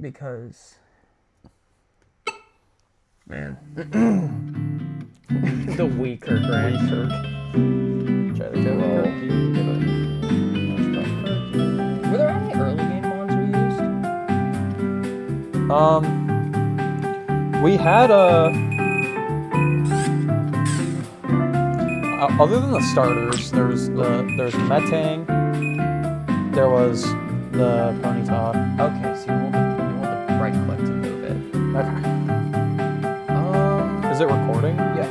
because, man, The weaker branch. were there any early game mons we used? We had other than the starters, there's Metang, there was the Ponyta. Okay, so you hold the right click to move it. Okay. Is it recording? Yeah,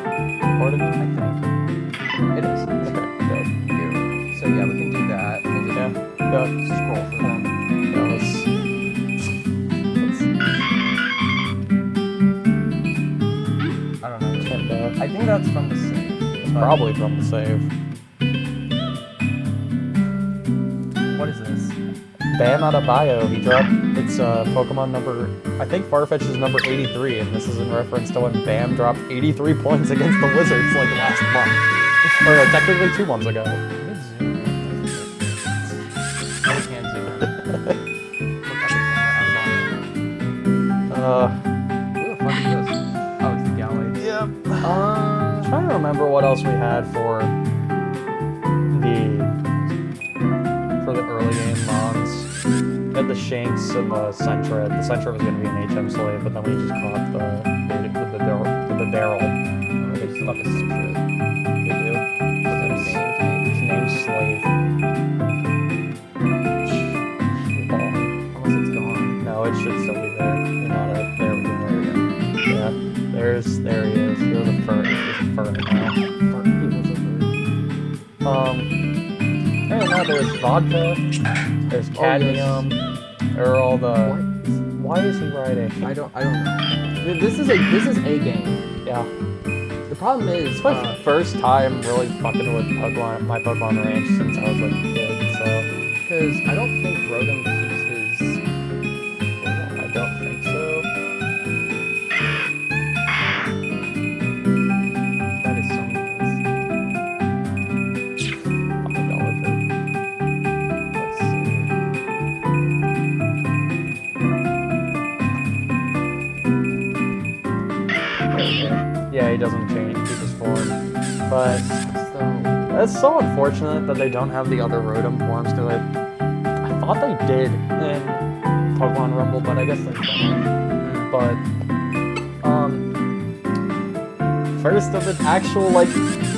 Recording? I think it is. Okay, good. So yeah, we can do that. And just scroll through them. Yeah, I don't know. and, I think that's from the save. it's probably from the save. What is this? Bam out of bio, he dropped, it's Pokemon number, I think Farfetch is number 83, and this is in reference to when Bam dropped 83 points against the Wizards like last month. Or no, technically 2 months ago. Let me zoom in. Oh, we can zoom in. Look at the camera. Who the fuck is this? Oh, it's the galley. Yep. Trying to remember what else we had for the early game mons. We had the Shanks and the Sentra. The Sentra was going to be an HM slave, but then we just caught the barrel. They just fuck us some shit. We do. His name's Slave. Unless it's gone. No, it should still be there. You're not up. There we go. Yeah. There he is. There's a fur. There's a fur now. Other than that, there's vodka, there's cadmium, there are all the... Why is he riding? I don't know. This is a game. Yeah. The problem is, It's my first time really fucking with my Pokemon Ranch since I was like a kid, so... because I don't think Rotom keeps his... I don't think so. That is so nice. I'm gonna go with it. Let's see. Yeah, he doesn't change, keep his form. But So, it's so unfortunate that they don't have the other Rotom forms to it. I thought they did in Pokemon Rumble, but I guess they don't. But, first of the actual, like,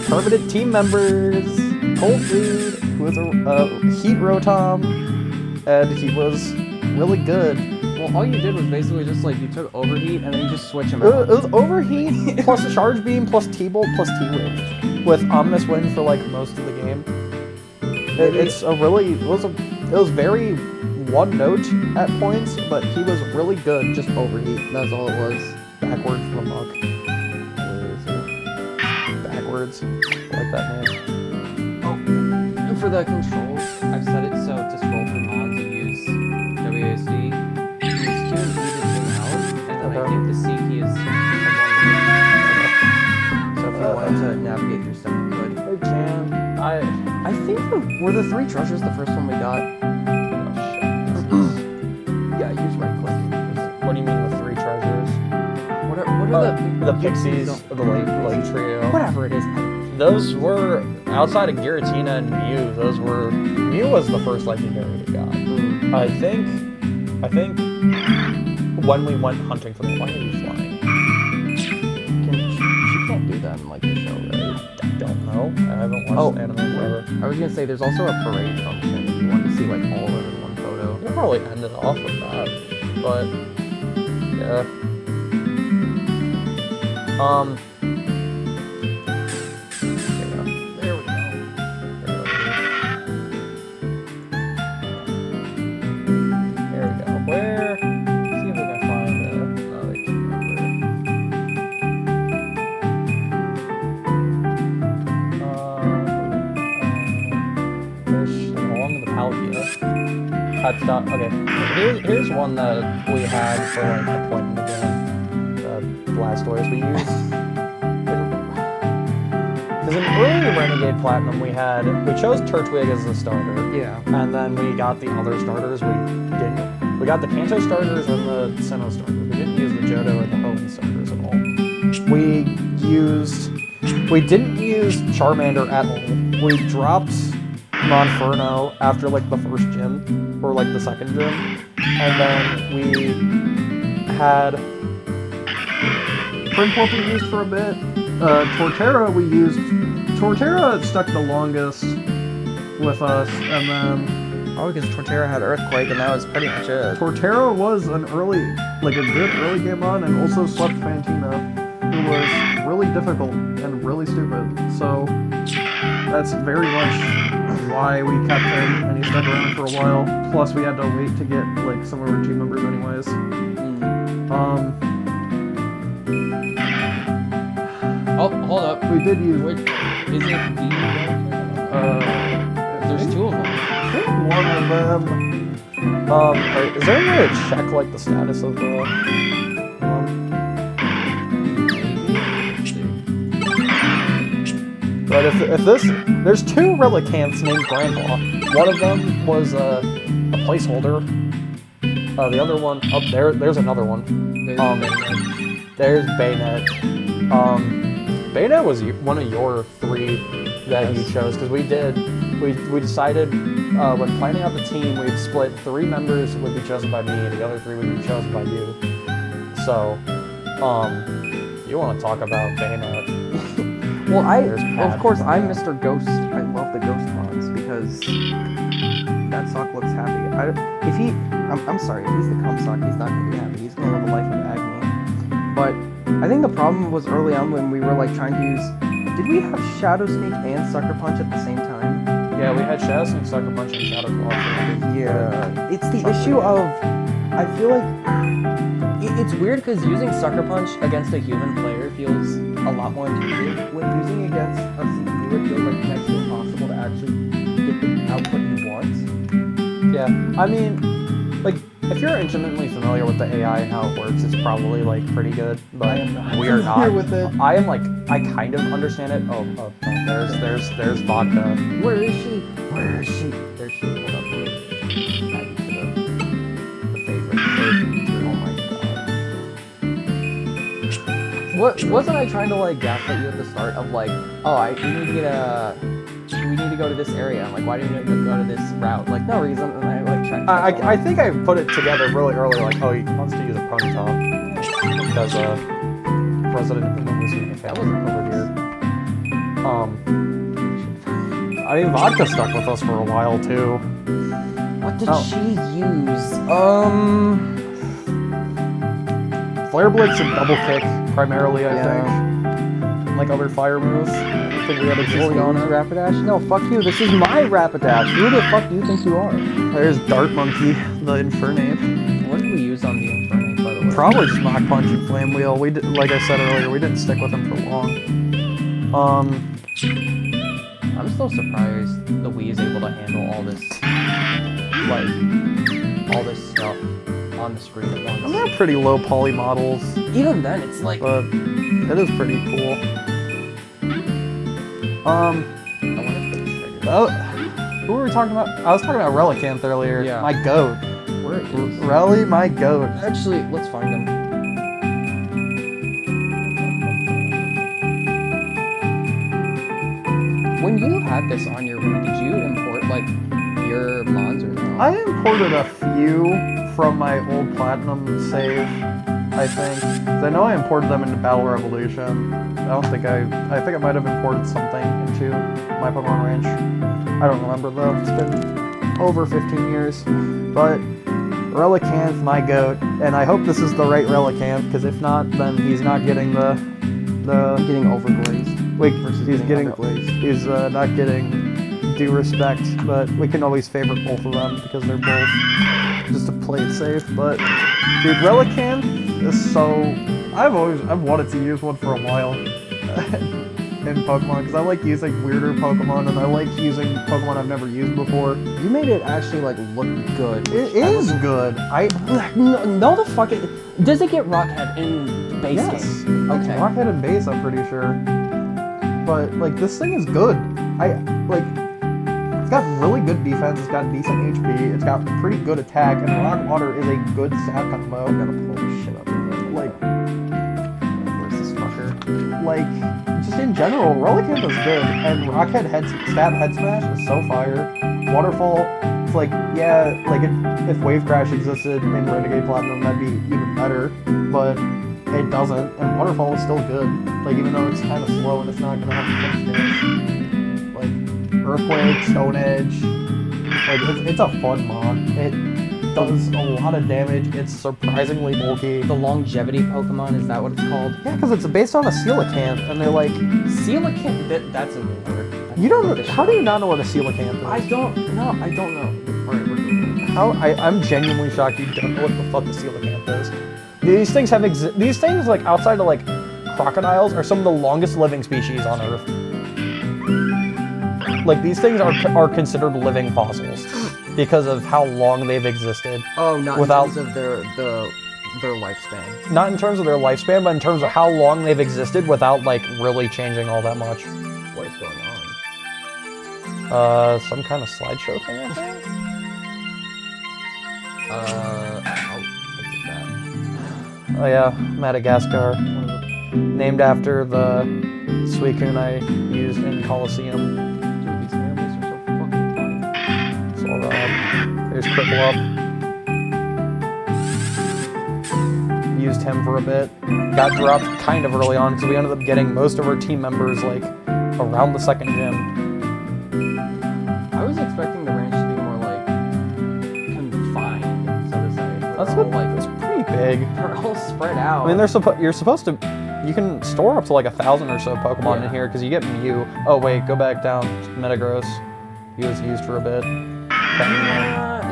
permanent team members, Coldfood, who was a Heat Rotom, and he was really good. well, all you did was basically just like you took Overheat and then you just switch him It out. was Overheat plus Charge Beam plus T-Bolt plus T-Wing, with Omnis Wind for like most of the game. It was very one note at points, but he was really good. Just Overheat. That's all it was. Backwards from Muck. Backwards. I like that name. And for the controls, I've set it so to scroll through mods you use WASD. You use Q and E to zoom out, and then I think the C key is so if you wanted to navigate through stuff, you could. Hey Jan, I think were the 3 treasures the first one we got? Yeah, use right click. what do you mean the 3 treasures? What are The Pixies, or the Lake Trio. whatever it is. Those were, outside of Giratina and Mew was the first legendary we got. I think when we went hunting for them, why are you flying? She can't do that in like the show, right? I don't know. I haven't watched anime forever. I was gonna say there's also a parade function if you want to see like all of it in one photo. We'll probably end it off with that, but yeah. There we go. There we go. Where? See if we can find another team member. Fish along the Palkia. That's not okay. Here's one that we had for like a point in the game. The Blastoise we used. Because in early Renegade Platinum we chose Turtwig as the starter. Yeah. And then we got the other starters we didn't We got the Kanto starters and the Sinnoh starters. We didn't use the Johto or the Hoenn starters at all. We didn't use Charmander at all. We dropped Monferno after like the first gym, or like the second gym. And then we had Prinplup we used for a bit. Torterra we used. Torterra stuck the longest with us, and then... Oh, because Torterra had Earthquake, and that was pretty much it. Torterra was a good early game on, and also swept Fantina, who was really difficult and really stupid. So that's very much why we kept him, and he stuck around for a while. Plus, we had to wait to get like some of our team members, anyways. Oh, hold up. We did use. Which, is it the... There's two of them. I think one of them. Is there any way to check like the status of the? But if this, there's two Relicanths named Grandpa. One of them was a placeholder. The other one, oh, there's another one. There's Baynet. Baynet was one of your three that you chose, because we decided when planning out the team, we'd split 3 members would be chosen by me and the other 3 would be chosen by you. So, you want to talk about Baynet? Well, of course, I'm Mr. Ghost. I love the Ghost mods because that sock looks happy. I'm sorry, if he's the cum sock, he's not gonna be happy. He's gonna live a life of agony. But I think the problem was early on when we were like trying to use. Did we have Shadow Sneak and Sucker Punch at the same time? Yeah, we had Shadow Sneak, Sucker Punch, and Shadow Claw. Yeah, it's the issue of. I feel like it's weird because using Sucker Punch against a human player feels a lot more intuitive. when using against a CPU, it feels like next to impossible to actually get the output you want. Yeah, I mean, like, if you're intimately familiar with the AI and how it works, it's probably, like, pretty good, but we are not. With it. I am, like, I kind of understand it. Oh, there's Vodka. Where is she? Where is she? There she is. Hold up, wait. Add you to the favorite. Oh my god. Wasn't I trying to like gaslight you at the start of like, oh, we need to go to this area. I'm like, why do you need to go to this route? Like, no reason. And I like tried. I think I put it together really early, like, oh, he wants to use a Ponyta. Because, President Human was using that wasn't over here. I mean, Vodka stuck with us for a while, too. What did she use? Flare Blitz and Double Kick, primarily, I think. Like other fire moves. I think we had a Juliana. Rapidash? No, fuck you. This is my Rapidash. Who the fuck do you think you are? There's Dart Monkey, the Infernape. What did we use on the Infernape, by the way? Probably just Mach Punch and Flame Wheel. We did, like I said earlier, we didn't stick with him for long. I'm still surprised the Wii is able to handle all this, like, all this stuff on the screen at once. And they're pretty low poly models. Even then, it's like... But it is pretty cool. I wonder if it's triggered. Who were we talking about? I was talking about Relicanth earlier. Yeah. My goat. Where is... Relic, my goat. Actually, let's find them. When you had this on your Wii, did you import, like, your mods or no? I imported a few from my old Platinum save, I think. 'Cause I know I imported them into Battle Revolution. I think I might have imported something into my Pokemon range. I don't remember though. It's been over 15 years. But Relicanth, my goat, and I hope this is the right Relicanth, because if not, then he's not getting the Getting overglazed. Wait, versus he's getting underglazed. he's not getting due respect, but we can always favorite both of them because they're both just to play it safe. But dude, Relicanth is so I've wanted to use one for a while in Pokemon, because I like using weirder Pokemon and I like using Pokemon I've never used before. You made it actually like look good. It is good. No, the fuck it. Does it get Rockhead in base Yes. game? It's Rockhead and base, I'm pretty sure. But like this thing is good. It's got really good defense, it's got decent HP, it's got pretty good attack, and Rock Water is a good stat combo. I gotta pull this shit up. Like, Where's this fucker? like, just in general, Relicanth is good, and Rockhead head smash is so fire. Waterfall, it's like, yeah, like if Wave Crash existed in Renegade Platinum, that'd be even better, but it doesn't, and Waterfall is still good. Like, even though it's kind of slow and it's not gonna have the push damage. Like, Earthquake, Stone Edge, like, it's a fun mod. It does a lot of damage, it's surprisingly bulky. The longevity Pokemon, is that what it's called? Yeah, because it's based on a Coelacanth, and they're like... Coelacanth? That's a new word. You don't... How do you not know what a Coelacanth is? I don't know. Alright, we're doing it. I'm genuinely shocked you don't know what the fuck a Coelacanth is. These things have these things, like, outside of, like, crocodiles, are some of the longest living species on Earth. Like, these things are considered living fossils because of how long they've existed. Oh, not without, in terms of their lifespan. Not in terms of their lifespan, but in terms of how long they've existed without, like, really changing all that much. What is going on? Some kind of slideshow thing, I think? Oh yeah, Madagascar. Named after the Suicune I used in Coliseum. Dude, these animals are so fucking funny. Solrob. There's Cripple Up. Used him for a bit. Got dropped kind of early on, so we ended up getting most of our team members, like, around the second gym. I was expecting the ranch to be more, like, confined, so to say. That's what, like, it's pretty big. They're all spread out. I mean, you're supposed to... You can store up to like 1,000 or so Pokemon in here, because you get Mew. Oh wait, go back down. Metagross. He was used for a bit.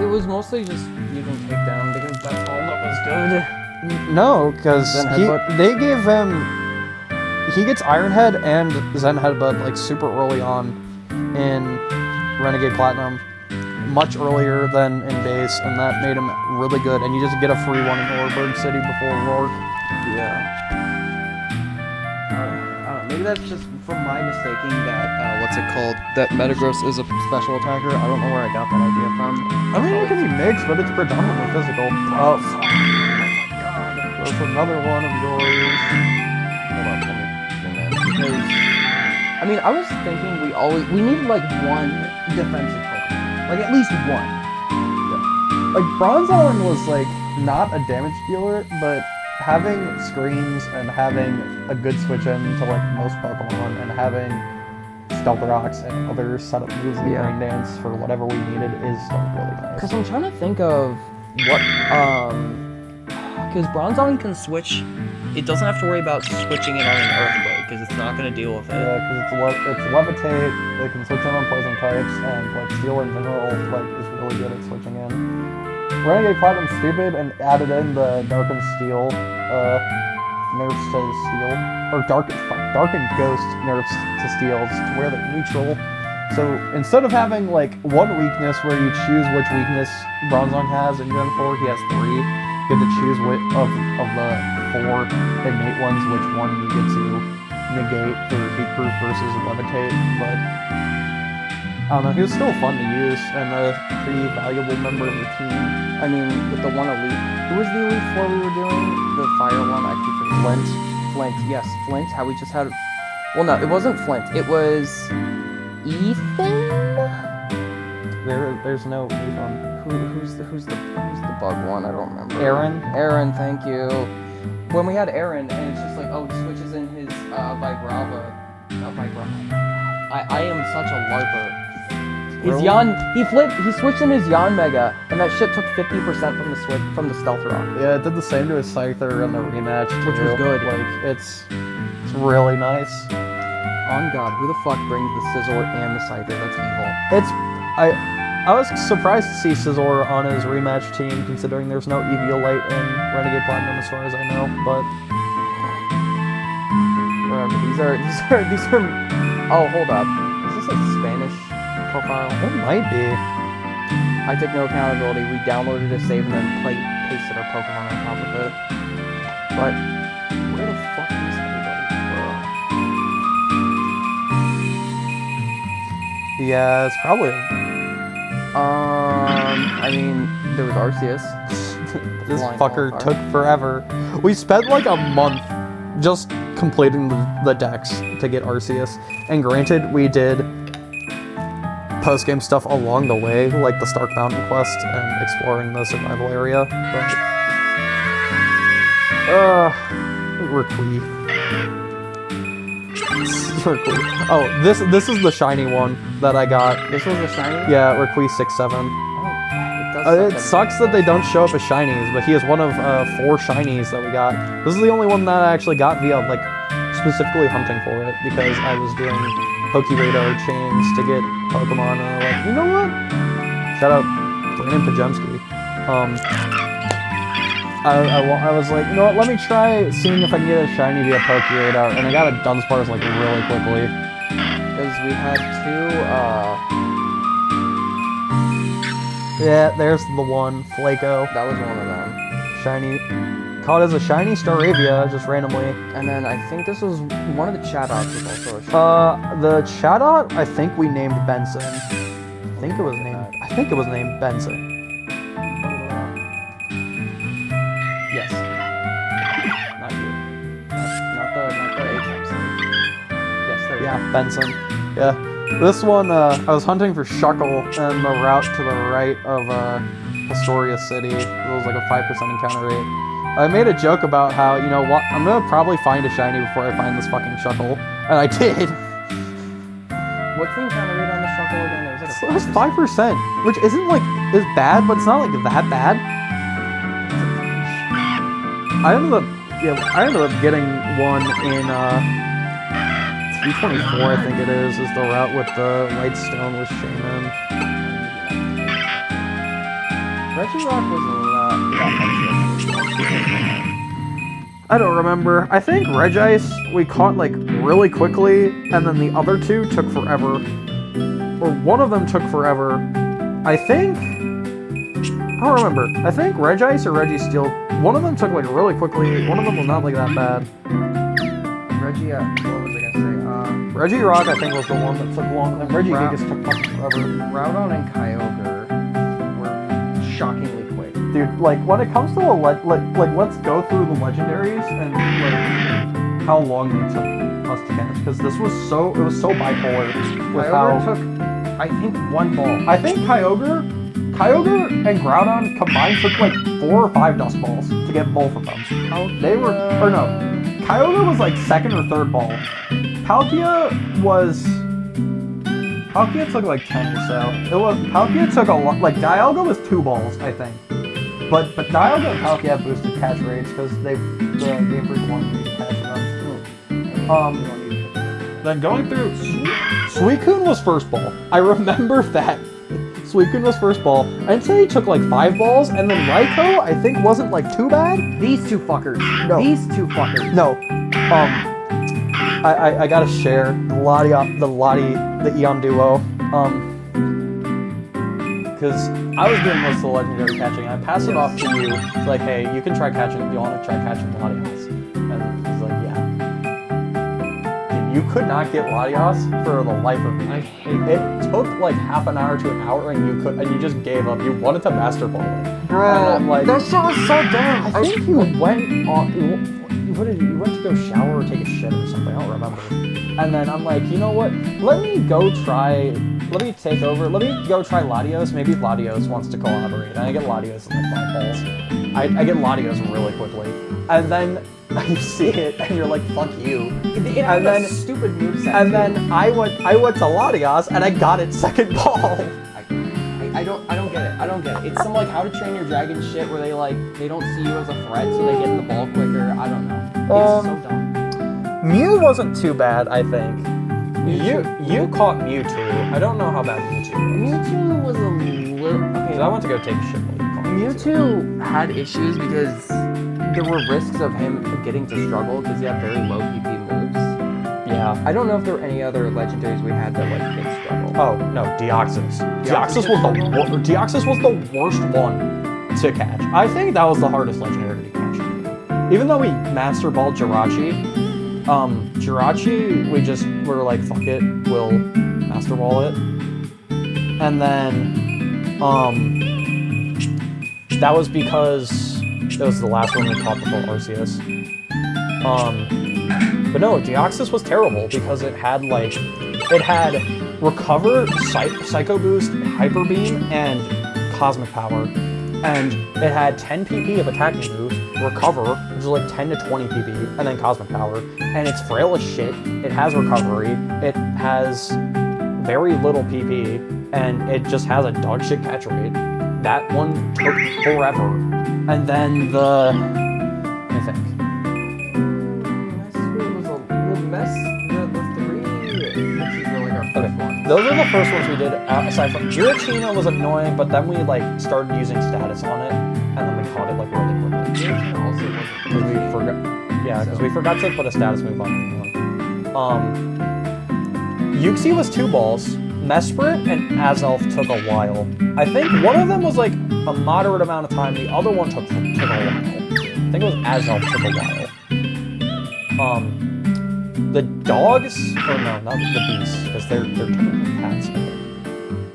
It was mostly just using takedown, because that's all that was good. No, because they gave him... He gets Iron Head and Zen Headbutt, like, super early on in Renegade Platinum. Much earlier than in base, and that made him really good. And you just get a free one in Oreburgh City before Rourke. Yeah. Maybe that's just from my mistaking that, what's it called? That Metagross is a special attacker. I don't know where I got that idea from. I mean, it can be mixed, but it's predominantly physical. Oh my god. That's another one of yours. Hold on, let me zoom in. Because, I mean, I was thinking we need like one defensive Pokemon. Like, at least one. Yeah. Like, Bronzong was, like, not a damage dealer, but having screens and having a good switch in to, like, most Pokemon, and having Stealth Rocks and other setup moves like Rain Dance for whatever we needed is, like, really nice. Because I'm trying to think of what, because Bronzong can switch, it doesn't have to worry about switching it on an Earthquake, because it's not going to deal with it. Yeah, because it's Levitate, it can switch in on poison types, and, like, Steel in general, like, is really good at switching in. Renegade Platinum's stupid and added in the Darken Steel nerfs to Steel, or Darken Ghost nerfs to Steel to where they're neutral. So instead of having like one weakness where you choose which weakness Bronzong has in Gen 4, he has 3. You have to choose of the 4 innate ones which one you get to negate for Heatproof versus Levitate, but I don't know, he was still fun to use and a pretty valuable member of the team. I mean, with the one Elite, who was the Elite 4 we were doing? The Fire one, I keep forgetting. Flint, yes, Flint, how we just had, well no, it wasn't Flint, it was Ethan? There's no Ethan. Who's the bug one? I don't remember. Aaron, thank you. When we had Aaron, and it's just like, oh, he switches in his Vibrava. Not Vibrava. I am such a LARPer. His he switched in his Yanmega, and that shit took 50% from the Stealth Rock. Yeah, it did the same to his Scyther in the rematch, too. Which was good. Like, it's really nice. On God, who the fuck brings the Scizor and the Scyther? That's evil. I was surprised to see Scizor on his rematch team, considering there's no Eviolite in Renegade Platinum as far as I know, but... Remember, these are... Oh, hold up. Is this a Spanish profile? It might be. I take no accountability. We downloaded a save and then pasted our Pokemon on top of it. But where the fuck is everybody, bro? Yeah, it's probably I mean, there was Arceus. This Flying fucker qualifier. took forever. We spent like a month just completing the decks to get Arceus. And granted, we did post-game stuff along the way, like the Stark Mountain quest and exploring the survival area, but... Requi. Oh, this is the shiny one that I got. This was a shiny? Yeah, Requi 6-7. It sucks that they don't show up as shinies, but he is one of 4 shinies that we got. This is the only one that I actually got via, like, specifically hunting for it, because I was doing Pokeradar chains to get Pokemon, and I'm like, you know what? Shout out Brandon Pajemski. I was like, you know what, let me try seeing if I can get a shiny via Pokeradar, and I got a Dunsparce, like, really quickly. Because we had 2, Yeah, there's the one, Flaco. that was one of them. Shiny. Caught as a shiny Staravia, just randomly. And then I think this was one of the Chadots was also a shiny. The Chatot, I think we named Benson. I think it was named Benson. Yes. Not you. Not the A-type slave. Yes, there we Yeah, Benson. Yeah. This one, I was hunting for Shuckle, and the route to the right of Astoria City, it was like a 5% encounter rate. I made a joke about how, you know what, I'm gonna probably find a shiny before I find this fucking Shuckle, and I did. What's the encounter rate on the Shuckle again? It was It was 5%, which isn't like, is bad, but it's not like that bad. I ended up getting one in, 324, I think it is the route with the Lightstone with Shaman. Regirock was not that much. I don't remember. I think Regice we caught like really quickly, and then the other 2 took forever. Or one of them took forever. I think... I don't remember. I think Regice or Registeel, one of them took like really quickly, one of them was not like that bad. What was I gonna say? Regirock, I think, was the one that took long, and Regigigas took fucking forever. Groudon and Kyogre were shockingly quick. Dude, like, when it comes to the, let's go through the legendaries and, like, how long they took us to catch, because this was so, it was so bipolar with Kyogre how... took, I think, 1 ball. I think Kyogre and Groudon combined took, like, 4 or 5 Dust Balls to get both of them. They were, or no, Kyogre was, like, 2nd or 3rd ball. Palkia took like 10 or so. Palkia took a lot, like Dialga was 2 balls, I think. But Dialga and Palkia have boosted catch rates because the Game Freak wanted me to catch them. Then going through, Suicune was 1st ball. I remember that. Suicune was 1st ball. I'd say he took like 5 balls, and then Raikou, I think, wasn't like too bad. These 2 fuckers. No. These 2 fuckers. No. I gotta share the Eon duo, because I was doing most of the legendary catching, and I passed it off to you, it's like, hey, you can try catching, you want to try catching Latios, and he's like, yeah. Dude, you could not get Latios for the life of me. I hate it. It took like half an hour to an hour, and you just gave up. You wanted to Master Ball it. Bro, like, that shit was so dumb. I think you went on... You went to go shower or take a shit or something, I don't remember. And then I'm like, you know what? Let me go try Latios. Maybe Latios wants to collaborate. And I get Latios in like 5 balls. I get Latios really quickly. And then you see it and you're like, fuck you. It had a stupid moveset. And then I went to Latios and I got it 2nd ball. I don't get it. I don't get it. It's some like How to Train Your Dragon shit where they don't see you as a threat, so they get in the ball quicker. I don't know. It's so dumb. Mew wasn't too bad, I think. You caught Mewtwo. I don't know how bad Mewtwo was. Mewtwo was a little... Okay, I went to go take a shit while you caught Mewtwo had issues because there were risks of him getting to struggle because he had very low PP moves. Yeah. I don't know if there were any other legendaries we had that didn't struggle. Oh, no, Deoxys. Deoxys was the worst one to catch. I think that was the hardest legendary to catch. Even though we Master Balled Jirachi, we just were like, fuck it, we'll Master Ball it. And then That was because it was the last one we caught before Arceus. But no, Deoxys was terrible because it had Recover, Psycho Boost, Hyper Beam, and Cosmic Power. And it had 10 PP of attacking moves, Recover, which is like 10 to 20 PP, and then Cosmic Power. And it's frail as shit. It has Recovery. It has very little PP, and it just has a dog shit catch rate. That one took forever. And then let me think. Those are the first ones we did, aside from Giratina was annoying, but then we like started using status on it, and then we caught it like really quickly. Giratina also because we forgot, because we forgot to put a status move on anyone. Yuxi was 2 balls, Mesprit and Azelf took a while. I think one of them was like a moderate amount of time, the other one took a while. I think it was Azelf took a while. The dogs, or no, not the beasts, because they're technically cats.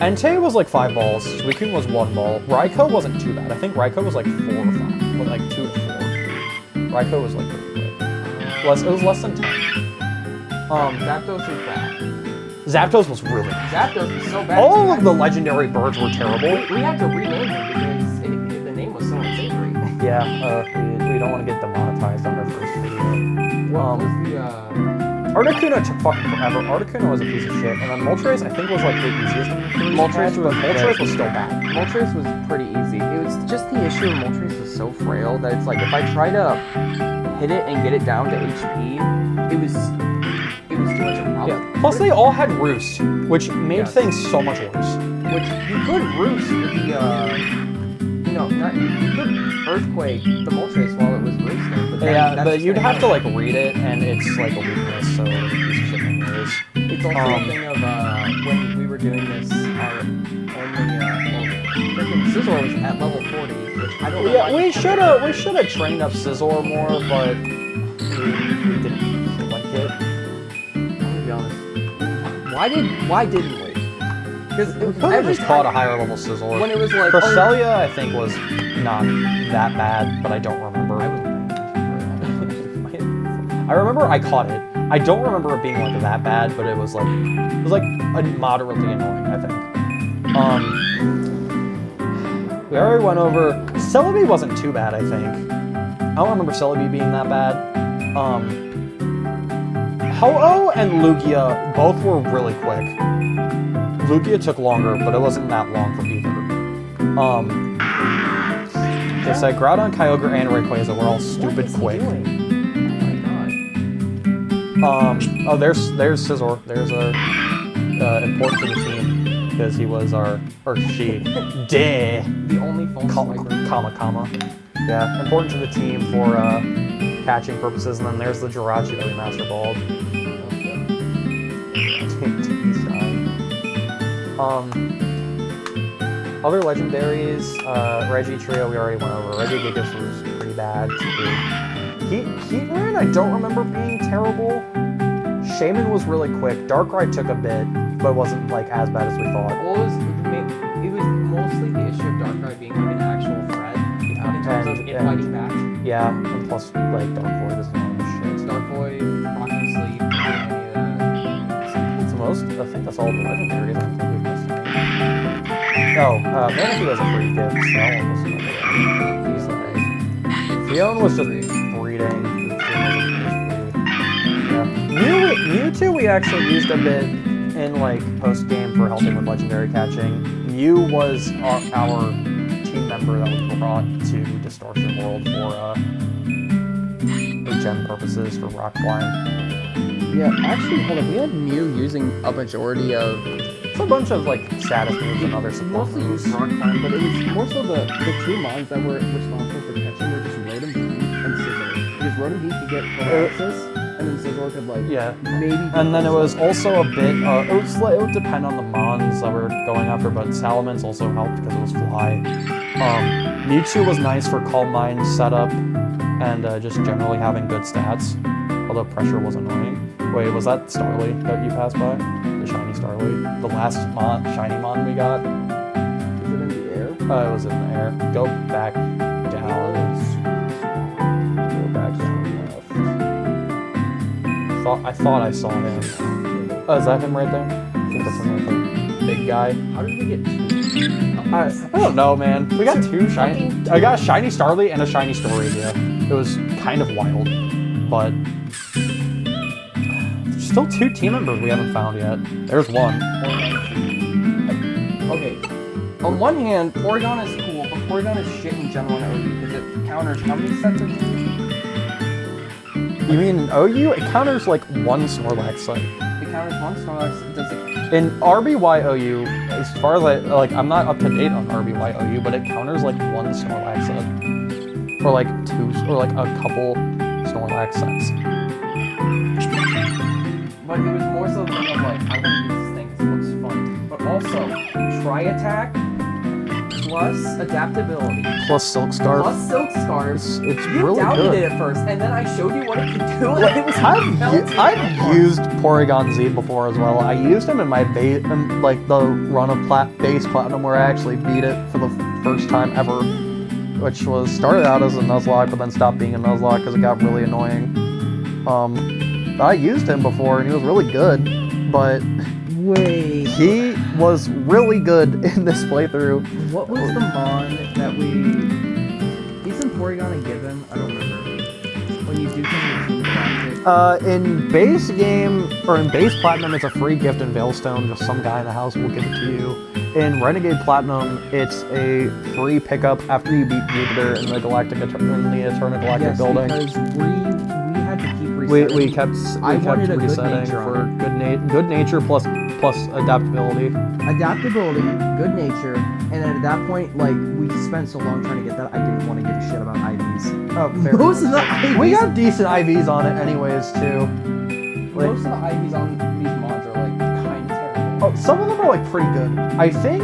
Entei was like 5 balls, Suicune was 1 ball, Raikou wasn't too bad. I think Raikou was like 4 or 5, but like 2 to 4. Raikou was like pretty good. It was less than 10. Zapdos was bad. Zapdos was really bad. Zapdos was so bad. All of the legendary birds were terrible. We had to rename him because the name was so unsavory. Yeah, we don't want to get demonetized on our first video. What was the Articuno took fucking forever. Articuno was a piece of shit, and then Moltres I think was like the easiest of the 3 Moltres but Moltres was still bad. Moltres was pretty easy. It was just the issue of Moltres was so frail that it's like if I try to hit it and get it down to HP, it was too much of a problem. Yeah. Plus they all had Roost, which made things so much worse. Which you could Roost with the you could Earthquake the Moltres while it was roosting. But but you'd have to like read it, and it's like a weakness, so it's a piece of shit anyways. It's also a thing of when we were doing this, our only freaking Scizor was at level 40, which I don't know. Yeah, we should have trained up Scizor more, but we didn't feel like it. I'm gonna be honest. Why didn't we? Because we could have just caught a higher level Scizor. When it was like Cresselia, I think was not that bad, but I don't remember. I remember I caught it. I don't remember it being like that bad, but it was like moderately annoying, I think. We already went over. Celebi wasn't too bad, I think. I don't remember Celebi being that bad. Ho-Oh and Lugia both were really quick. Lugia took longer, but it wasn't that long for either. They said Groudon, Kyogre, and Rayquaza were all stupid quick. Oh, there's Scizor. There's important to the team because he was she. The only false comma. Yeah, important to the team for catching purposes, and then there's the Jirachi that we Master Balled. Other legendaries, Reggie Trio we already went over. Regigigas was pretty bad too. Heatran I don't remember being terrible. Shaman was really quick. Darkrai took a bit, but wasn't like as bad as we thought. Well, it was mostly the issue of Darkrai being like an actual threat in terms of it fighting back. Yeah, and plus like Dark Void is annoying as shit. It's Dark Void, Rocking Sleep, any of that. It's most. I think that's all the legendaries. I don't think we've missed any. No, Manaphy was a free gift, so that one was another. Fiona was just breeding. Mewtwo we actually used a bit in like post game for helping with legendary catching. Mew was our team member that we brought to Distortion World for HM purposes for rock climb. Yeah, actually, hold on. We had Mew using a majority of. It's a bunch of like status moves and other support mostly moves. used rock climb, but it was more so the 2 mons that were responsible for catching were just Rotom Beam and Scizor. Because Rotom Beam could get paralysis, and then Scizor could like maybe. And then it was also a bit. It would depend on the mons that we're going after, but Salamence also helped because it was fly. Mewtwo was nice for Calm Mind setup and just generally having good stats. Although pressure was annoying. Wait, was that Starly that you passed by? The shiny Starly? The last shiny mon we got? Is it in the It was in the air. Go back down. Go back down left. I thought I saw him. Oh, is that him right there? I think that's him right there. Big guy. How did we get two? I don't know, man. We got two shiny. I got a shiny Starly and a shiny Storavia. It was kind of wild, but there's still two team members we haven't found yet. There's one. Okay. On one hand, Porygon is cool, but Porygon is shit in general in OU because it counters how many sets of moves? You mean OU? It counters like one Snorlax set. It counters one Snorlax. Does it? In RBYOU, as far as I'm not up to date on RBYOU, but it counters like one Snorlax set. Or like two, or like a couple Snorlax sets. But it was more so the thing of like, I want to use this thing because it looks fun. But also, Tri-Attack plus adaptability. Plus Silk Scarf. Plus Silk Scarves. It's You really doubted good. it at first, and then I showed you what it could do, and it was I've used Porygon Z before as well. I used him in my like the run of base Platinum where I actually beat it for the first time ever, which was started out as a Nuzlocke but then stopped being a Nuzlocke because it got really annoying. I used him before and he was really good, but Wait. he was really good in this playthrough. What was the Mon that we... Isn't Porygon a given? I don't remember. When you do things with Team Galactic. In base game, or in base Platinum, it's a free gift in Veilstone. Just some guy in the house will give it to you. In Renegade Platinum, it's a free pickup after you beat Jupiter in the Eternal Galactic building. Because we had to keep resetting. We kept resetting for good nature plus adaptability. Adaptability, good nature, and then at that point, like, we spent so long trying to get that, I didn't want to give a shit about IVs. Oh, fair Most enough. of the IVs... We got decent IVs on it anyways, too. Most of the IVs on these mods are, like, kind of terrible. Oh, some of them are, like, pretty good. I think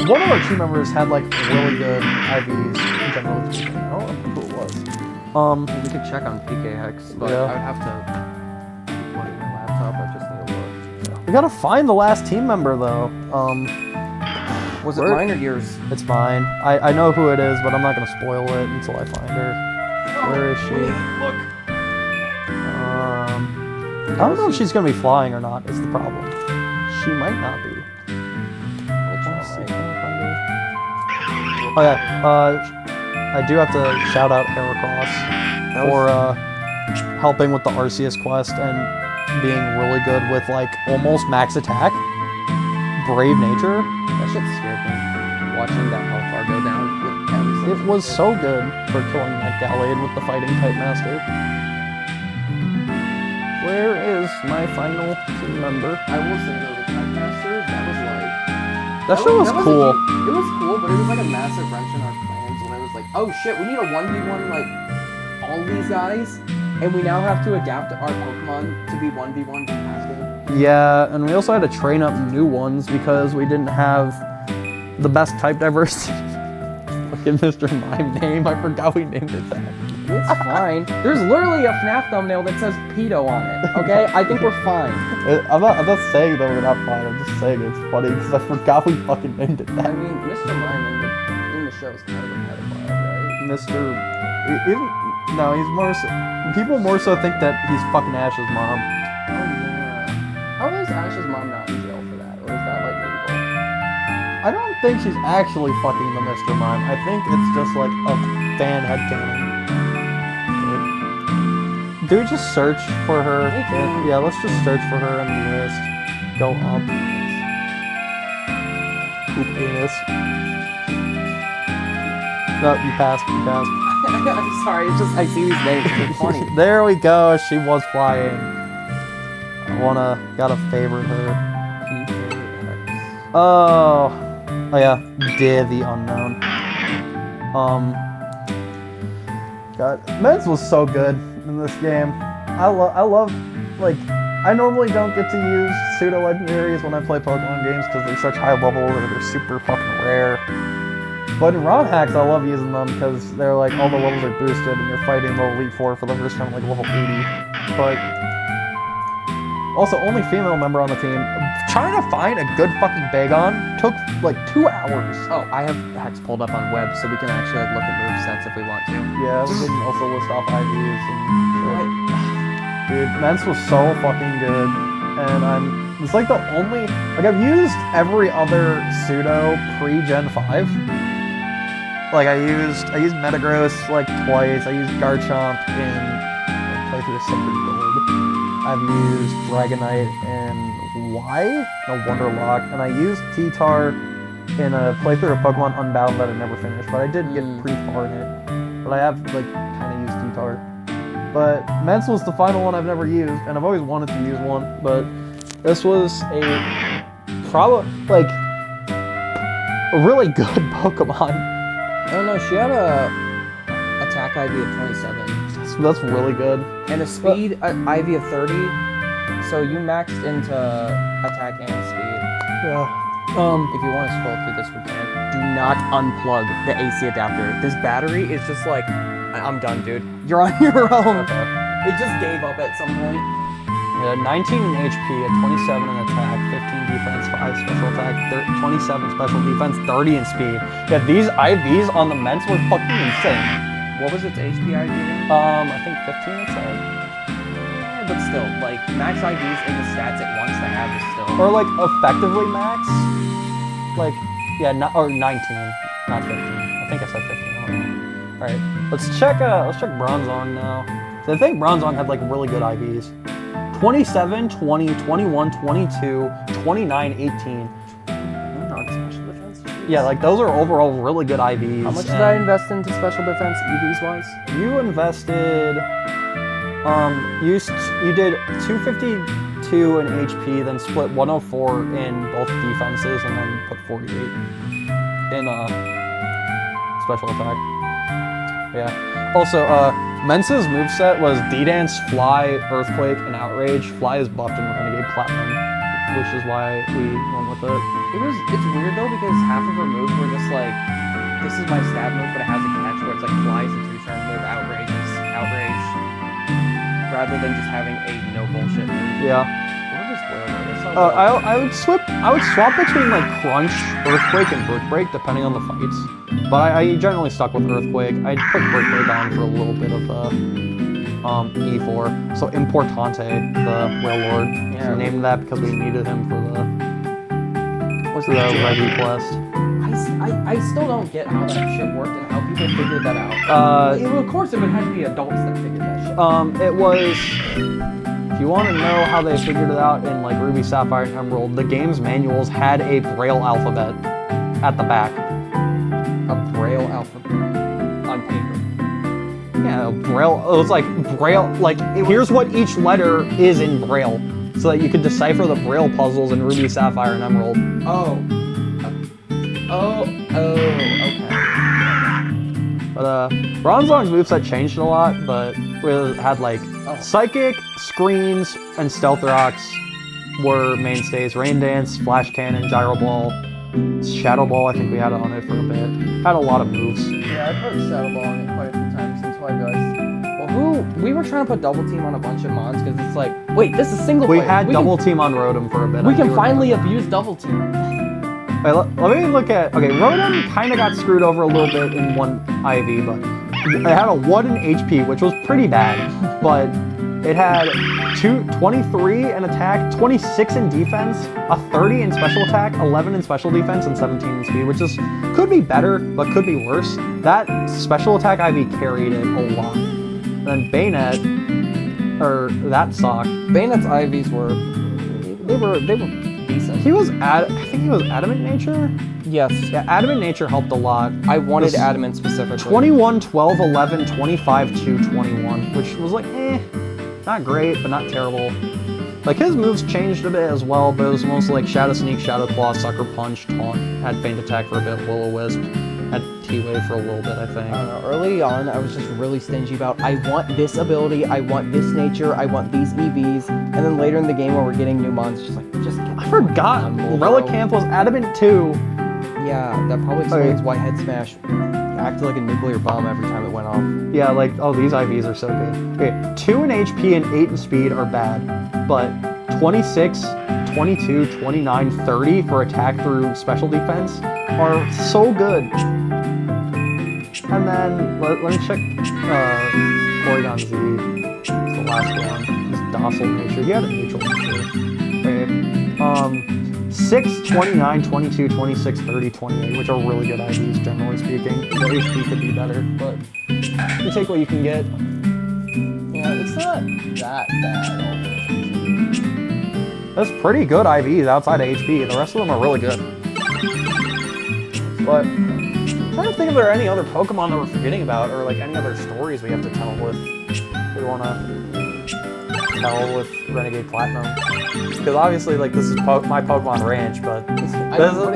one of our team members had, like, really good IVs, generally speaking. I don't remember who it was. We could check on PK Hex, but Yeah. I would have to plug in my laptop, I just need to look. We gotta find the last team member, though. Was it mine or yours? It's mine. I know who it is, but I'm not gonna spoil it until I find her. Where is she? Look! I don't know if she's gonna be flying or not, is the problem. She might not be. Let's see if I can find her. Oh yeah, I do have to shout out Heracross for helping with the Arceus quest and being really good with like almost max attack. Brave nature. That shit scared me. Watching that health bar go down with every It was so good for killing that Gallade with the fighting type master. Where is my final team member? I will say though, the Type Masters, that was like... That shit was cool. It was cool, but it was like a massive wrench in our plans when it was like, oh shit, we need a 1v1 like all these guys, and we now have to adapt our Pokemon to be 1v1 compatible. Yeah, and we also had to train up new ones because we didn't have the best type diversity. Fucking Mr. Mime name, I forgot we named it that. It's fine. There's literally a FNAF thumbnail that says pedo on it, okay? I think we're fine. I'm not saying that we're not fine, I'm just saying it's funny because I forgot we fucking named it I that. mean, Mr. Mime in the show is kind of a pedophile, right? No, he's more so, people more so think that he's fucking Ash's mom. Oh yeah. How is Ash's mom not in jail for that? Or is that like legal? I don't think she's actually fucking the Mr. Mime. I think it's just like a fan headcanon. Do we just search for her? Yeah, let's just search for her in the list. Go up. Poop anus. No, you passed. I'm sorry, it's just I see these names, it's funny. There we go, she was flying. Gotta favorite her. Oh yeah, Dear the Unknown. God, Meds was so good in this game. I love, like, I normally don't get to use pseudo-legendaries when I play Pokemon games because they're such high level or they're super fucking rare. But in ROM hacks, I love using them because they're like, all the levels are boosted and you're fighting the Elite Four for the first time, like level 80. But Also, only female member on the team. Trying to find a good fucking Bagon took like 2 hours. Oh, I have Hex pulled up on web, so we can actually like look at movesets if we want to. Yeah, we can also list off IVs and shit. Dude, Mence was so fucking good. And it's like the only, like I've used every other pseudo pre-Gen 5. Like I used Metagross like twice, I used Garchomp in playthrough of Sacred Gold. I've used Dragonite in Y, no Wonderlock, and I used T-Tar in a playthrough of Pokemon Unbound that I never finished, but I did get pretty far in it. But I have like kind of used T-Tar. But Mence was the final one I've never used, and I've always wanted to use one, but this was a like a really good Pokemon. Oh no, she had a attack IV of 27. So that's really good. And a speed IV of 30. So you maxed into attack and speed. Yeah. If you want to scroll through this, we can. Do not unplug the AC adapter. This battery is just like, I'm done, dude. You're on your own. Okay. It just gave up at some point. Yeah, 19 in HP at 27 in attack, 15 defense, 5 special attack, 27 special defense, 30 in speed. Yeah, these IVs on the Mence were fucking insane. What was its HP IV again? I think 15 it said. Yeah, but still, like, max IVs in the stats it wants to have is still... Or like effectively max. Like, yeah, or 19, not 15. I think I said 15. Hold on. All right, let's check Bronzong now. So I think Bronzong had like really good IVs. 27, 20, 21, 22, 29, 18. Non-special defense? Yeah, like those are overall really good IVs. How much did I invest into special defense EVs wise? You invested, you did 252 in HP, then split 104 in both defenses, and then put 48 in special attack. Yeah. Also, Mence's moveset was D-Dance, Fly, Earthquake, and Outrage. Fly is buffed in Renegade Platinum, which is why we went with it. It's weird though, because half of her moves were just like, this is my stab move, but it has a catch where it's like Fly is a 2-turn move, Outrage is Outrage, rather than just having a no bullshit move. Yeah. I would swap between like Crunch, Earthquake, and Brick Break depending on the fights. But I generally stuck with Earthquake. I'd put Brick Break on for a little bit of E4. So Importante, the Whale Lord. Yeah, we named that because we needed him for the Reggie quest. I still don't get how that shit worked and how people figured that out. Of course, it would have to be adults that figured that shit. It was. If you want to know how they figured it out in like Ruby, Sapphire, and Emerald, the game's manuals had a Braille alphabet at the back. A Braille alphabet on paper. Yeah, Braille. It was like Braille. Like here's what each letter is in Braille, so that you could decipher the Braille puzzles in Ruby, Sapphire, and Emerald. Okay. But Bronzong's moveset changed a lot, but it had like Psychic, Screens, and Stealth Rocks were mainstays. Rain Dance, Flash Cannon, Gyro Ball, Shadow Ball, I think we had it on it for a bit. Had a lot of moves. Yeah, I put Shadow Ball on it quite a few times until I realized, well, we were trying to put Double Team on a bunch of mons because it's like, wait, this is single player. We had Double Team on Rotom for a bit. We can finally abuse Double Team. Wait, let me look at, okay, Rotom kind of got screwed over a little bit in one IV, but it had a 1 in HP, which was pretty bad, but it had 23 in attack, 26 in defense, a 30 in special attack, 11 in special defense, and 17 in speed, which is, could be better, but could be worse. That special attack IV carried it a lot. And then Bayonet, or that sock. Bayonet's IVs were, they were decent. I think he was Adamant Nature? Yes. Yeah, Adamant Nature helped a lot. I wanted Adamant specifically. 21, 12, 11, 25, 2, 21, which was like, not great, but not terrible. Like, his moves changed a bit as well, but it was mostly like Shadow Sneak, Shadow Claw, Sucker Punch, Taunt, had Feint Attack for a bit, Will-O-Wisp, had T-Wave for a little bit, I think. I don't know, early on, I was just really stingy about, I want this ability, I want this nature, I want these EVs, and then later in the game where we're getting new mons, just like, just get I forgot, Relicanth was Adamant 2. Yeah, that probably explains why Head Smash acted like a nuclear bomb every time it went off. Yeah, like, oh, these IVs are so good. Okay, 2 in HP and 8 in speed are bad, but 26, 22, 29, 30 for attack through special defense are so good. And then let me check Porygon Z. It's the last one. His docile nature. He had a neutral nature. Wait. 6, 29, 22, 26, 30, 28, which are really good IVs, generally speaking. The HP could be better, but you take what you can get. Yeah, it's not that bad. That's pretty good IVs outside of HP. The rest of them are really good. But I'm trying to think if there are any other Pokemon that we're forgetting about, or like any other stories we have to tell with. We want to tell with Renegade Platinum, because obviously, like, this is my Pokemon Ranch, but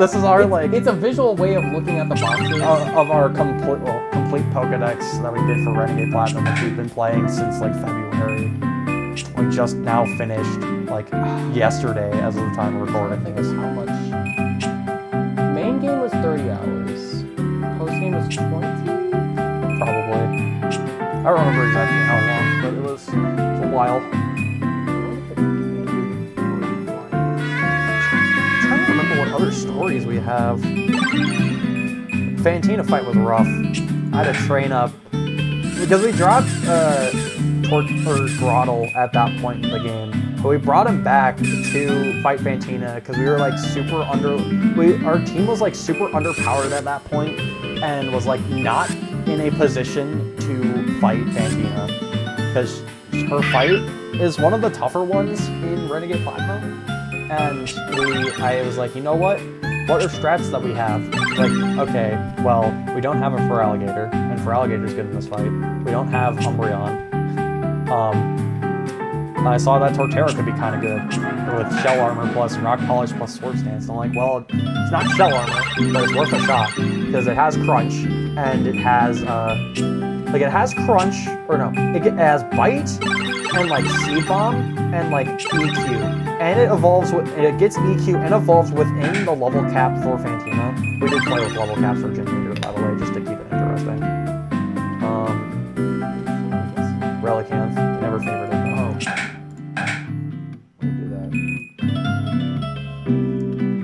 this is our like. It's a visual way of looking at the boxes of our complete Pokedex that we did for Renegade Platinum, which we've been playing since like February. We just now finished like yesterday as of the time of recording. I think it's how much. Main game was 30 hours. Post game was 20? Probably. I don't remember exactly how long, but it was a while. I'm trying to remember what other stories we have. Fantina fight was rough. I had to train up because we dropped Grottle at that point in the game. But we brought him back to fight Fantina because we were like super our team was like super underpowered at that point and was like not in a position to fight Fantina because her fight is one of the tougher ones in Renegade Platinum. And I was like, you know what? What are strats that we have? Like, okay, well, we don't have a Feraligatr, and Feraligator's good in this fight. We don't have Umbreon. I saw that Torterra could be kind of good with Shell Armor plus Rock Polish plus Sword Stance. And I'm like, well, it's not Shell Armor, but it's worth a shot because it has Crunch and it has it has Crunch, or no, it has Bite and like Seed Bomb and like EQ, and it gets EQ and evolves within the level cap for Fantina. We did play with level caps for Gym Leader, by the way, just to keep it interesting. Relicanth, never favored it.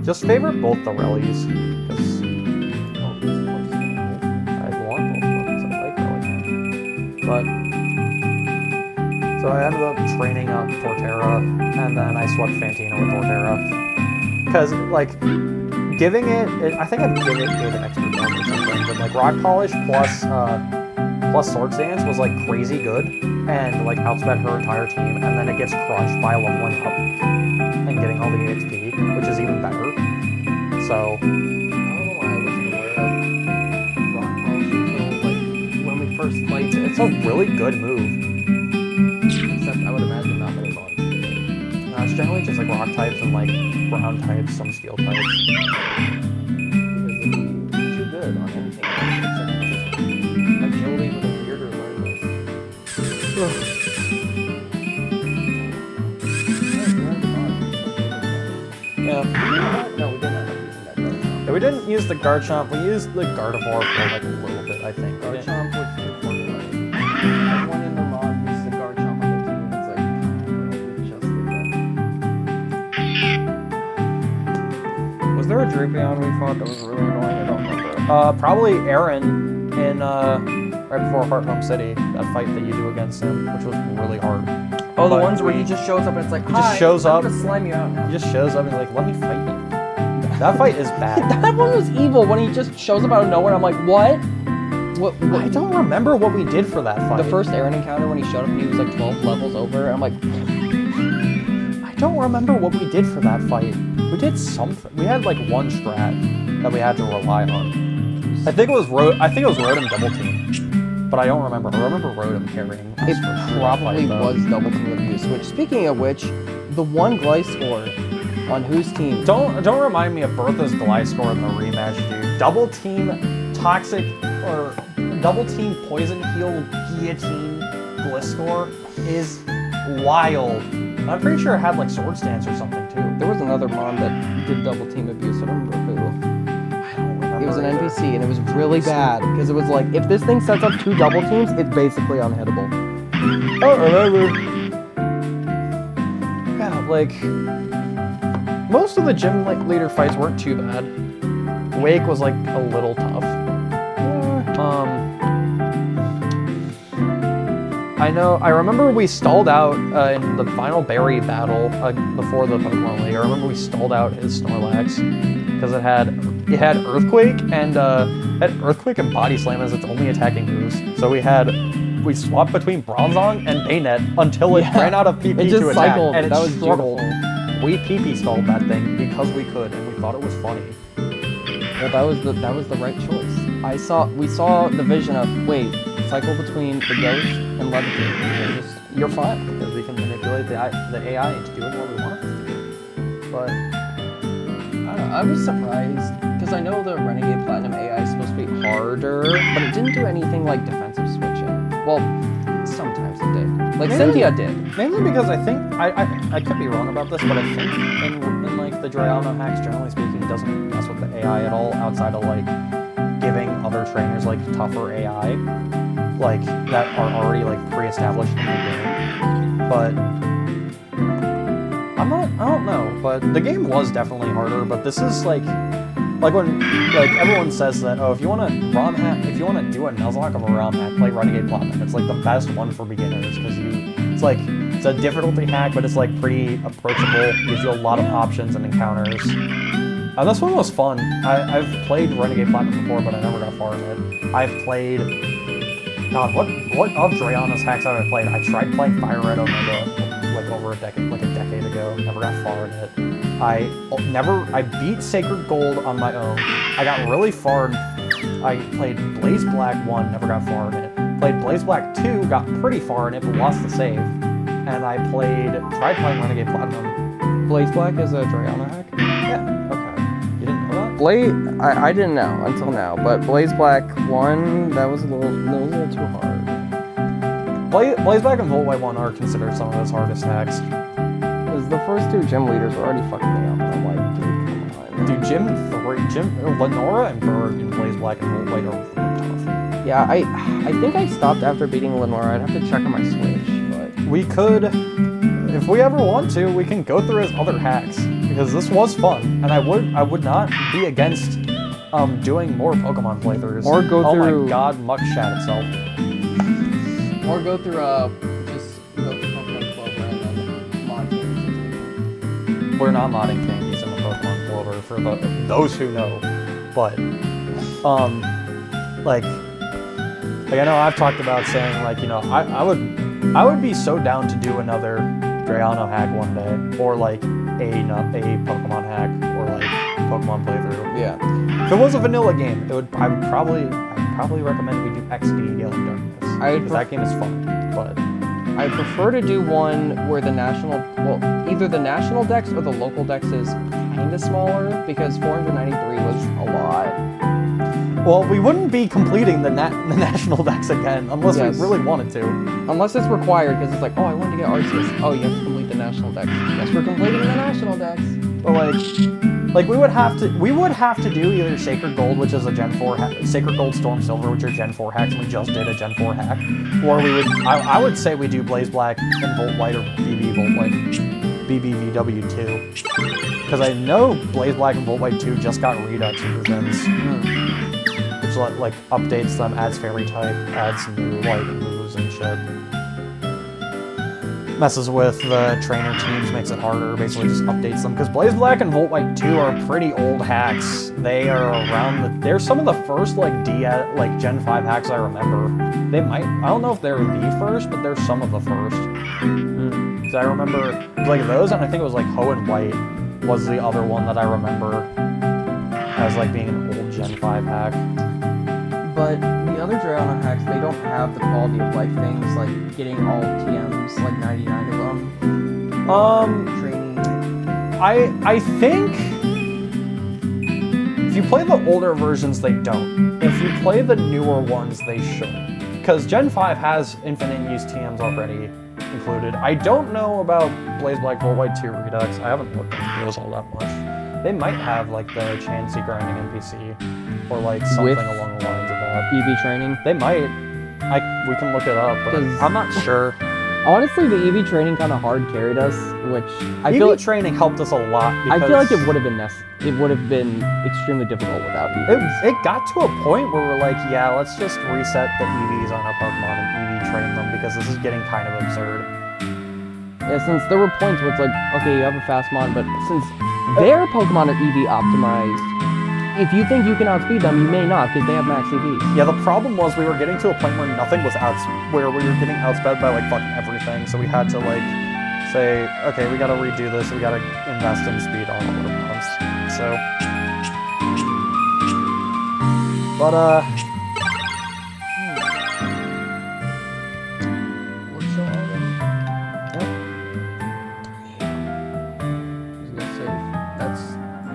Just favorite both the Relies, because I want both of them because I like Relicanth. But so I ended up training up Torterra, and then I swept Fantina with Torterra. Because like giving it, I think I gave it Expert Dome or something, but like Rock Polish plus Sword Stance was like crazy good, and like outsped her entire team, and then it gets crushed by leveling up and getting all the EXP, which is even better. So I don't know why I wasn't aware of Rock Polish until like when we first played it. It's a really good move. Except I would imagine not many months. No, it's generally just like rock types and like ground types, some steel types. Because it's too good on anything else except agility with a weirder learn this. Yeah. No, we didn't end up using that Garchomp. Yeah, we didn't use the Garchomp. We used the Gardevoir for like a little bit, I think. Garchomp was too far away. Everyone in the mod uses the Garchomp on the team. It's like, we just did that. Was there a Drapion we fought that was really annoying? I don't remember. Probably Aaron in right before Heart Home City. That fight that you do against him, which was really hard. Oh, the ones where he just shows up and it's like, he just shows up. I'm gonna slime you out now. He just shows up and like, let me fight you. That fight is bad. That one was evil when he just shows up out of nowhere. I'm like, what? What? I don't remember what we did for that fight. The first Aaron encounter when he showed up and he was like 12 levels over. I'm like, I don't remember what we did for that fight. We did something. We had like one strat that we had to rely on. I think it was Rotom double team. But I don't remember. I remember Rotom carrying. It probably was double team abuse. Which, speaking of which, the one Gliscor on whose team? Don't remind me of Bertha's Gliscor in the rematch, dude. Double team toxic or double team poison heal guillotine Gliscor is wild. I'm pretty sure it had like Sword Stance or something too. There was another mon that did double team abuse. I don't remember who. It was an NPC, and it was really bad, because it was like, if this thing sets up 2 double teams, it's basically unhittable. I don't remember. like most of the gym leader fights weren't too bad. Wake was like a little tough. I remember we stalled out in the final berry battle before the Pokemon League. I remember we stalled out his Snorlax because it had Earthquake and Body Slam as its only attacking moves. So we swapped between Bronzong and Bayonet until it ran out of PP it just to attack, cycled. and it that was struggled. beautiful. We PP stalled that thing because we could, and we thought it was funny. Well, that was the right choice. We saw the vision of cycle between the Ghost and Levitate. You're fine. Because we can manipulate the AI into doing what we want it to do. But I don't know, I was surprised because I know the Renegade Platinum AI is supposed to be harder, but it didn't do anything like defensive switching. Well, sometimes it did. Like Cynthia did. Mainly because I think I could be wrong about this, but I think in like the Drayano hacks, generally speaking, it doesn't mess with the AI at all outside of like giving other trainers like tougher AI, like that are already like pre-established in the game. But I don't know. But the game was definitely harder. But this is like when like everyone says that, oh, if you want to do a Nuzlocke of a ROM hack, play Renegade Platinum. It's like the best one for beginners because it's a difficulty hack, but it's like pretty approachable. Gives you a lot of options and encounters. This one was fun. I've played Renegade Platinum before, but I never got far in it. I've played. God, what of Drayano's hacks have I played? I tried playing Fire Red Omega like over a decade ago. Never got far in it. I beat Sacred Gold on my own. I got really far. I played Blaze Black 1, never got far in it. Played Blaze Black 2, got pretty far in it, but lost the save. And I tried playing Renegade Platinum. Blaze Black is a Drayano hack? Yeah. Okay. You didn't know that? I didn't know until now, but Blaze Black 1, that was a little too hard. Blaze Black and Volt White 1 are considered some of his hardest hacks. Because the first two gym leaders were already fucking me up, and I'm like, dude, come on. Dude, Lenora and Berg in Blaze Black and Volt White are really tough. Yeah, I think I stopped after beating Lenora. I'd have to check on my Switch, but... We could, if we ever want to, we can go through his other hacks. Because this was fun, and I would not be against doing more Pokemon playthroughs. Or go through... Oh my god, Muck Chat itself. Or go through, just go through Pokemon Clover and then mod candies. We're not modding candies in the Pokemon Clover for those who know. But, like I know I've talked about saying, like, you know, I would be so down to do another Drayano hack one day, or like a Pokemon hack, or like Pokemon playthrough. Yeah. If it was a vanilla game, I would probably recommend we do XD Gale of Darkness. Because that game is fun, but I prefer to do one where either the national dex or the local dex is kind of smaller, because 493 was a lot. Well, we wouldn't be completing the national dex again unless we really wanted to. Unless it's required, because it's like, oh, I wanted to get Arceus. Oh, you have to complete the national dex. Yes, we're completing the national dex. But like we would have to do either Sacred Gold, which is a Gen 4 hack, Sacred Gold Storm Silver, which are Gen 4 hacks, and we just did a Gen 4 hack. Or I would say we do Blaze Black and Volt White, or BB Volt White, BBVW2. Because I know Blaze Black and Volt White 2 just got Redux versions. Which like updates them, adds fairy type, adds new like moves and shit. Messes with the trainer teams, makes it harder, basically just updates them. Because Blaze Black and Volt White 2 are pretty old hacks. They are they're some of the first like Gen 5 hacks I remember. I don't know if they're the first, but they're some of the first. Because I remember like those, and I think it was like Ho and White was the other one that I remember as like being an old Gen 5 hack. But the other Drayano hacks, they don't have the quality of life things, like getting all TMs, like 99 of them. Training. I think if you play the older versions, they don't. If you play the newer ones, they should. Because Gen 5 has infinite use TMs already included. I don't know about Blaze Black Volt White 2 Redux. I haven't looked into those all that much. They might have like the Chansey grinding NPC, or like something along the lines of that. EV training? They might. We can look it up, but I'm not sure. Honestly, the EV training kind of hard carried us, which I feel EV like training helped us a lot. I Because feel like it would have been extremely difficult without EVs. It got to a point where we're like, yeah, let's just reset the EVs on our Pokemon and EV train them because this is getting kind of absurd. Yeah, since there were points where it's like, okay, you have a fast mon, but since their Pokemon are EV optimized, if you think you can outspeed them, you may not because they have max EVs. Yeah, the problem was we were getting to a point where nothing was where we were getting outsped by like fucking everything, so we had to like say, okay, we gotta redo this, we gotta invest in speed on all of them. So, but What's your item? yep. I was gonna say, that's...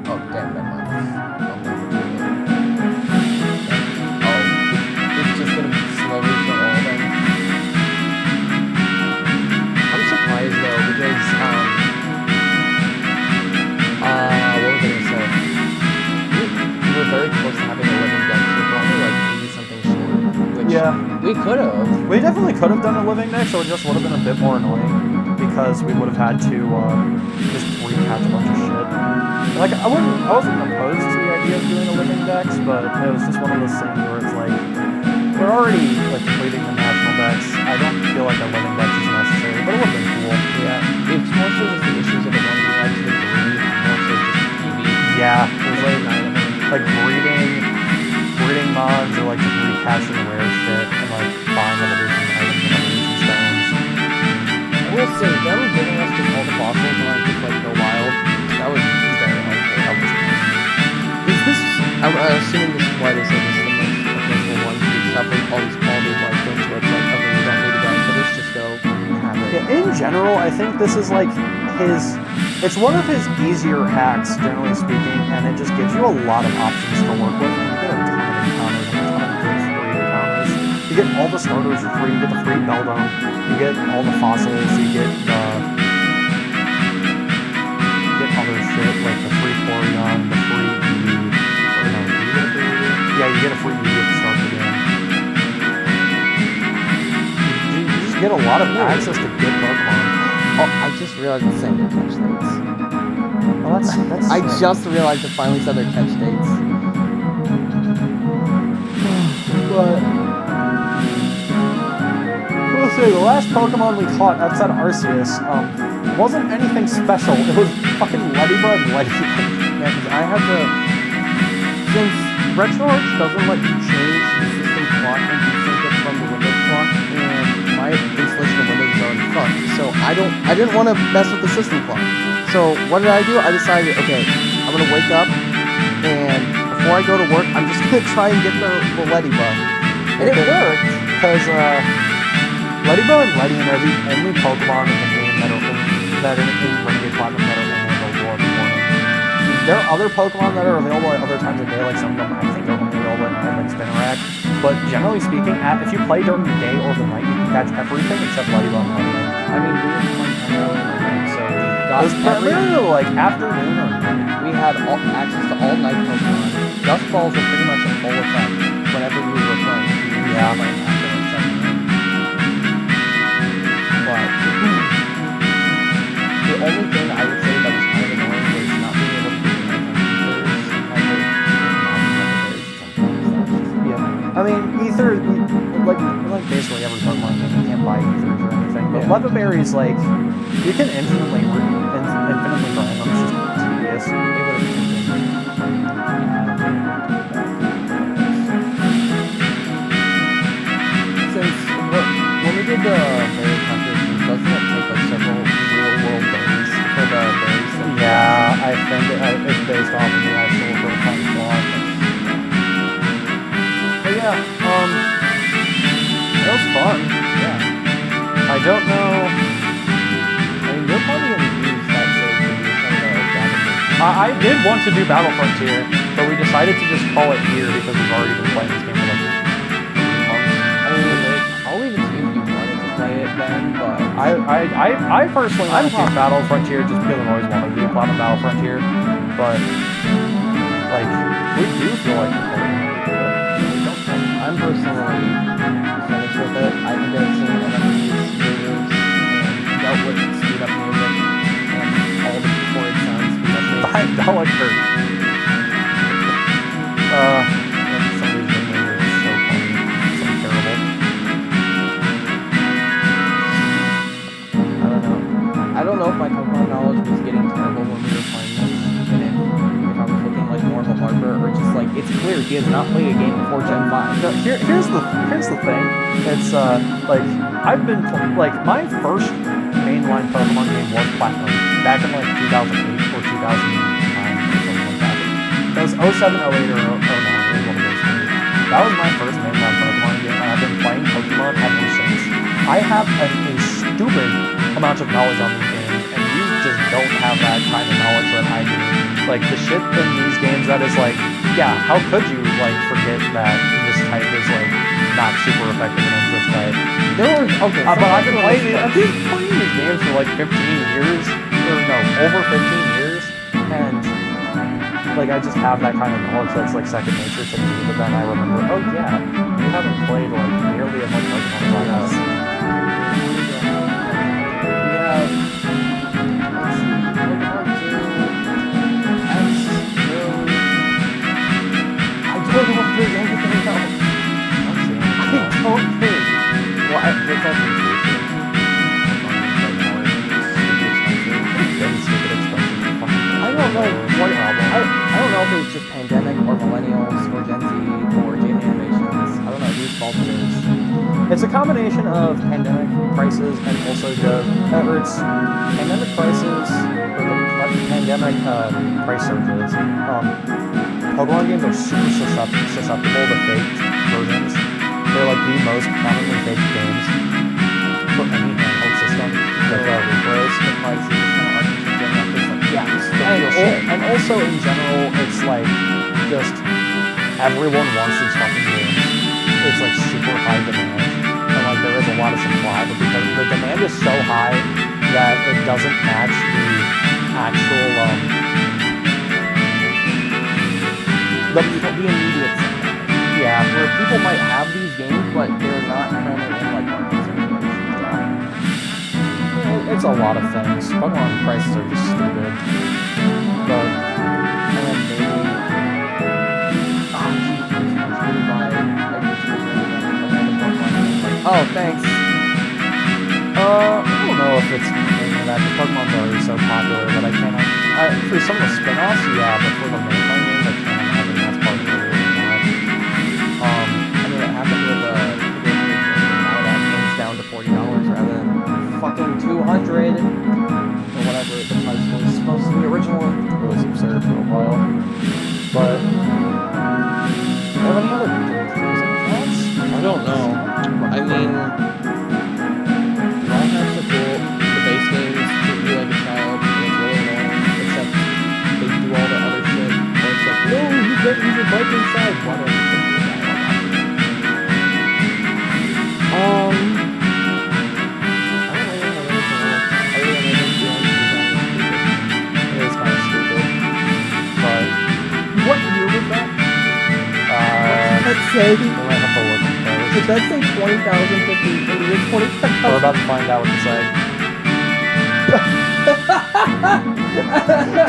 Oh, damn, never mind. I'll never do it. Oh, it's just gonna slowly fill all of them. I'm surprised, though, because, what was I gonna say? We were very close to having a living deck, so we're only like 80-something short, which Yeah. we could have. We definitely could have done a living deck, so it just would have been a bit more annoying because we would have had to just recatch a bunch of shit. Like I wasn't opposed to the idea of doing a living dex, but it was just one of those things where it's like we're already like completing the national dex. I don't feel like a living dex is necessary, but it would have been cool. Yeah, it's more so just the issues of the ones we had to breed, more so just TV. Yeah, There's like 9 of them. like breeding mods or like just recasting rare shit and like buying evolution items and evolution stones. I will say, them giving us just all the fossils and like just like go wild, that was very helpful. That was nice. Is this, I'm assuming this is why they say this is the most applicable one, because you have like all these quality of life things where it's like, okay, you don't need to grind for this, just go have it. Yeah, in general, I think this is like it's one of his easier hacks, generally speaking, and it just gives you a lot of options to work with. And you get a ton of encounters and a ton of good free encounters. You get all the starters for free, you get the free Beldome, you get all the fossils, you get other shit like the free Porygon, the free EV, or no, do you get a free EV? Yeah, you get a free EV at the start of the game. You just get a lot of access to good Pokemon. Oh, I just realized it said their catch dates. Oh, that's I sick. just realized it finally said their catch dates. But we'll say the last Pokemon we caught outside of Arceus wasn't anything special. It was fucking Leddyba and Leddy. Yeah, because I had to... Since RetroArch doesn't let you change the system clock and desync it from the Windows clock, and my installation of Windows is already fucked, so I didn't want to mess with the system clock. So what did I do? I decided, okay, I'm going to wake up, and before I go to work, I'm just going to try and get the Leddyba. And it worked. Because Leddyba and Leddian are the only Pokemon in the game that are in Renegade Platinum that are available in the morning. There are other Pokemon that are available at other times of day, like some of them I think are only available at like Spinarak. But generally speaking, if you play during the day or the night, you can catch everything except Leddyba and Leddian. I mean, we were playing primarily in the night, so we It got was primarily like afternoon or night. we had access to all night Pokemon. Dust balls were pretty much in full effect whenever we were playing. We were Yeah. playing after like 7 a.m. But the only thing I would say that was kind of annoying was not being able to do anything. Yeah. I mean, Ether, like basically every Pokemon game, you can't buy Ethers or anything. But Yeah. Leatherberries, like, you can infinitely grind them. It's just tedious. It would have Since when we did the berry competitions, doesn't it take like several real world days for the berries? Yeah, I think it's based off of the actual Pokemon slot. But yeah, it was fun. Yeah. I don't know. I mean, you're probably going to use that save to do some of the damage. I did want to do Battle Frontier, but we decided to just call it here because we've already been playing this game for like months. I mean, I'll leave it to you if you wanted to play it then, but... I personally want to do Battle Frontier just because I've always wanted to do Platinum Battle Frontier, but like we do feel like we're playing it. I'm personally finished with it. I think I've seen enemies, movers, like Kurt. Somebody's nickname is so funny. Something terrible. I don't know if my Pokemon knowledge was getting terrible when we were playing this, and if I was looking like more of a LARPer, or just like it's clear he has not played a game before Gen 5. No, here's the thing. It's like I've been like my first mainline Pokemon game was Platinum back in like 2008 or 2009 or something like that. That was 07, 08, or 09. It was one of those things. That was my first mainline Pokemon game, and I've been playing Pokemon ever since. I have a stupid amount of knowledge on these games, and you just don't have that kind of knowledge that I do. Like the shit in these games that is like, yeah, how could you like forget that this type is like not super effective against this type? There were okay, But I've been playing these games for like 15 years, or no, over 15 years, and like I just have that kind of knowledge that's like second nature to me. But then I remember, oh yeah, you haven't played like nearly as much Pokemon as I have. I don't know if there's anything else. I don't think. Well, it's also stupid. I don't know what problem. I don't know if it's just pandemic or millennials or Gen Z or Gen animations. I don't know whose fault it is. It's a combination of pandemic prices and also it's pandemic prices or the pandemic price surges. Pokemon games are super susceptible to fake versions. They're like the most commonly faked games for any handheld system with repros. The prices kind of artificial. Yeah, and also in general, it's like just everyone wants these fucking games. It's like super high demand, and like there is a lot of supply, but because the demand is so high that it doesn't match the actual the immediate supply. yeah. Where people might have these games, but they're not currently in like market situations. It's a lot of things. Pokemon prices are just stupid. But And then maybe oh, thanks. I don't know if it's mainly that the Pokemon's already so popular that I can't. For some of the spin-offs, yeah, but for the mainline games, I can't imagine that's part of the reason why. I mean, it happened with now that game's down to $40 rather than fucking $200 or whatever the price was supposed to be originally. It was absurd for a while. But do you have any other thoughts? I don't know. I mean, Minecraft's so cool. The base games treat you like a child, and it's really annoying, except they do all the other shit. Or it's like, no, you can't use your bike inside. Whatever. It is kind of stupid. But What year was that? Let's say. we might have to look at those. Did that say 20,050? It's 20,000. We're about to find out what to say.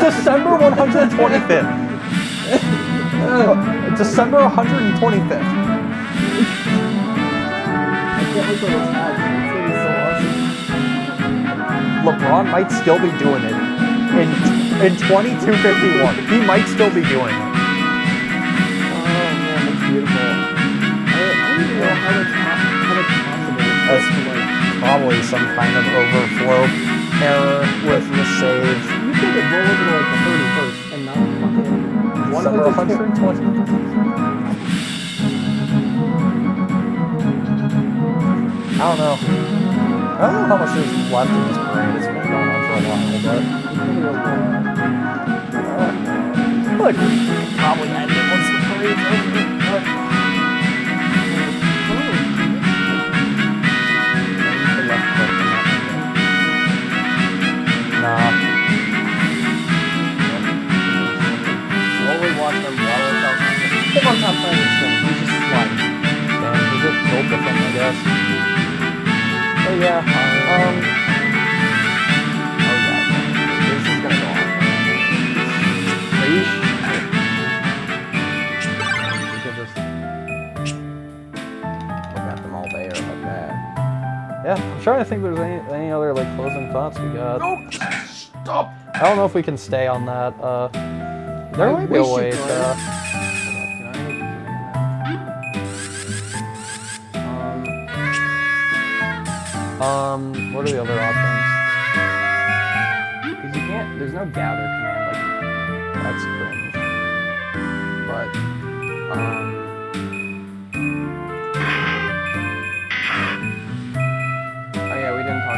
December 125th. December 125th. I can't wait till it's out. It's gonna be so awesome. LeBron might still be doing it in 2251. He might still be doing it. Oh man, that's beautiful. I don't even know how it's possible. That's probably some kind of overflow error with the save. You think it roll over to like the 31st and not fucking December 120. I don't know. I don't know how much is left in this parade. It's been going on for a while, but look, probably end it once the parade's over. But nah. slowly watch them waddle across. Keep on top playing this thing. He's just sliding. Damn, he's just built different, I guess. But yeah, Oh yeah, this is gonna go on. are you Yeah, I'm trying to think if there's any other like closing thoughts we got. No, stop. I don't know if we can stay on that. There might be a way to. Hold on, What are the other options? because you can't. There's no gather command like. That's cringe. But oh yeah, we didn't talk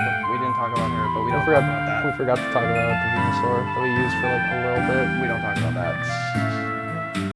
about her, but we don't talk about that. We forgot to talk about the Venusaur that we used for like a little bit. We don't talk about that.